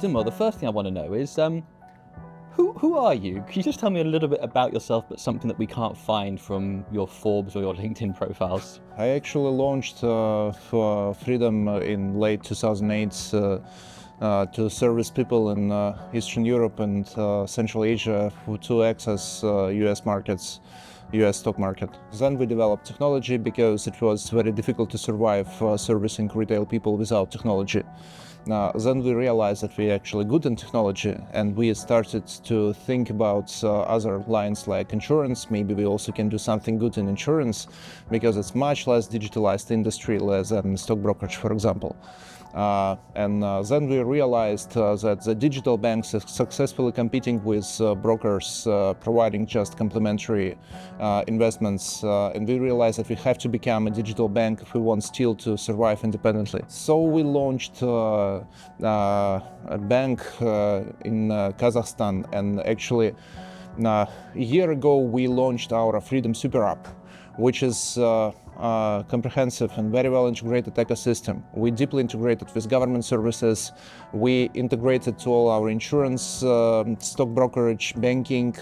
Timur, the first thing I want to know is, who are you? Can you just tell me a little bit about yourself, but something that we can't find from your Forbes or your LinkedIn profiles? I actually launched for Freedom in late 2008 to service people in Eastern Europe and Central Asia to access US markets, US stock market. Then we developed technology because it was very difficult to survive servicing retail people without technology. Then we realized that we're actually good in technology, and we started to think about other lines like insurance. Maybe we also can do something good in insurance because it's much less digitalized industry than stock brokerage, for example. Then we realized that the digital banks are successfully competing with brokers providing just complementary investments, and we realized that we have to become a digital bank if we want still to survive independently. So we launched a bank in Kazakhstan, and actually a year ago we launched our Freedom Super App, which is comprehensive and very well integrated ecosystem. We deeply integrated with government services. We integrated to all our insurance, stock brokerage, banking,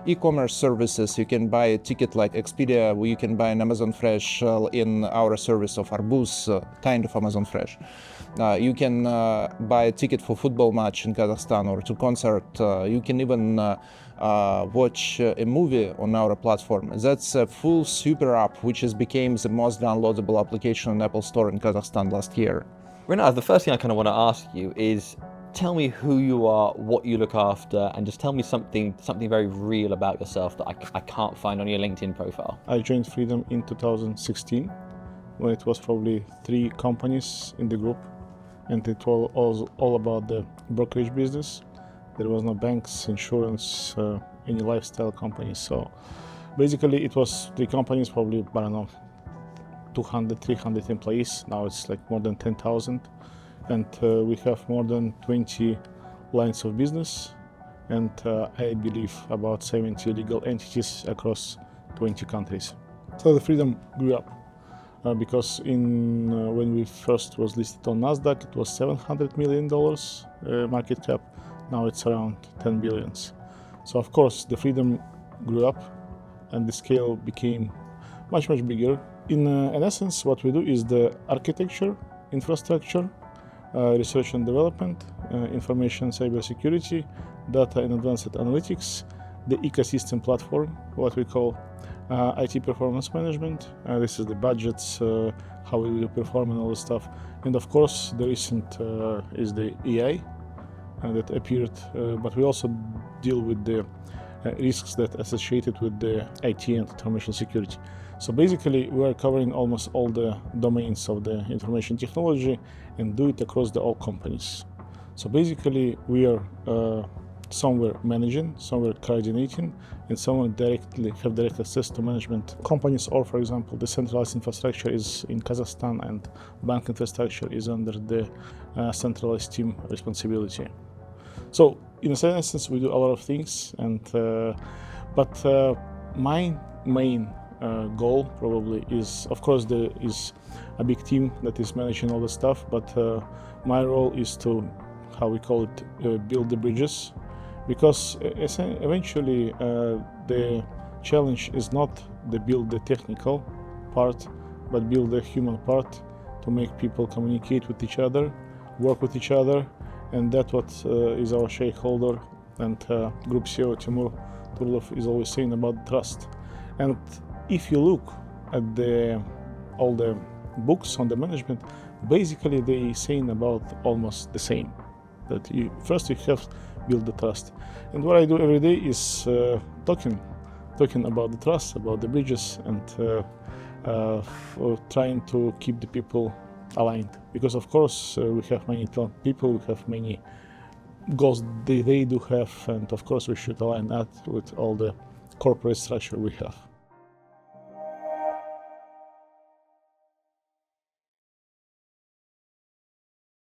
e-commerce services. You can buy a ticket like Expedia, where you can buy an Amazon Fresh in our service of Arbuz, kind of Amazon Fresh. You can buy a ticket for football match in Kazakhstan or to concert. You can even watch a movie on our platform. That's a full super app, which became the most downloadable application on Apple Store in Kazakhstan last year. Renat, the first thing I kind of want to ask you is, tell me who you are, what you look after, and just tell me something very real about yourself that I can't find on your LinkedIn profile. I joined Freedom in 2016, when it was probably 3 companies in the group, and it was all about the brokerage business. There was no banks, insurance, any lifestyle companies. So basically it was 3 companies, probably, I don't know, 200, 300 employees. Now it's like more than 10,000. And we have more than 20 lines of business. And I believe about 70 legal entities across 20 countries. So the Freedom grew up because when we first was listed on NASDAQ, it was $700 million market cap. Now it's around 10 billions. So of course the Freedom grew up and the scale became much bigger. In essence, what we do is the architecture, infrastructure, research and development, information cybersecurity, data and advanced analytics, the ecosystem platform, what we call IT performance management. This is the budgets, how we will perform and all the stuff. And of course the recent is the AI that appeared, but we also deal with the risks that associated with the IT and information security. So basically we are covering almost all the domains of the information technology and do it across all companies. So basically we are somewhere managing, somewhere coordinating, and somewhere have direct access to management companies, or for example the centralized infrastructure is in Kazakhstan and bank infrastructure is under the centralized team responsibility. So in a sense we do a lot of things, and but my main goal probably is, of course there is a big team that is managing all the stuff, but my role is to, how we call it, build the bridges, because eventually the challenge is not to build the technical part, but build the human part, to make people communicate with each other, work with each other. And that's what is our shareholder and Group CEO Timur Turlov is always saying about trust. And if you look at all the books on the management, basically they saying about almost the same. That first you have to build the trust. And what I do every day is talking about the trust, about the bridges, and trying to keep the people aligned, because of course we have many people, we have many goals they do have, and of course we should align that with all the corporate structure we have.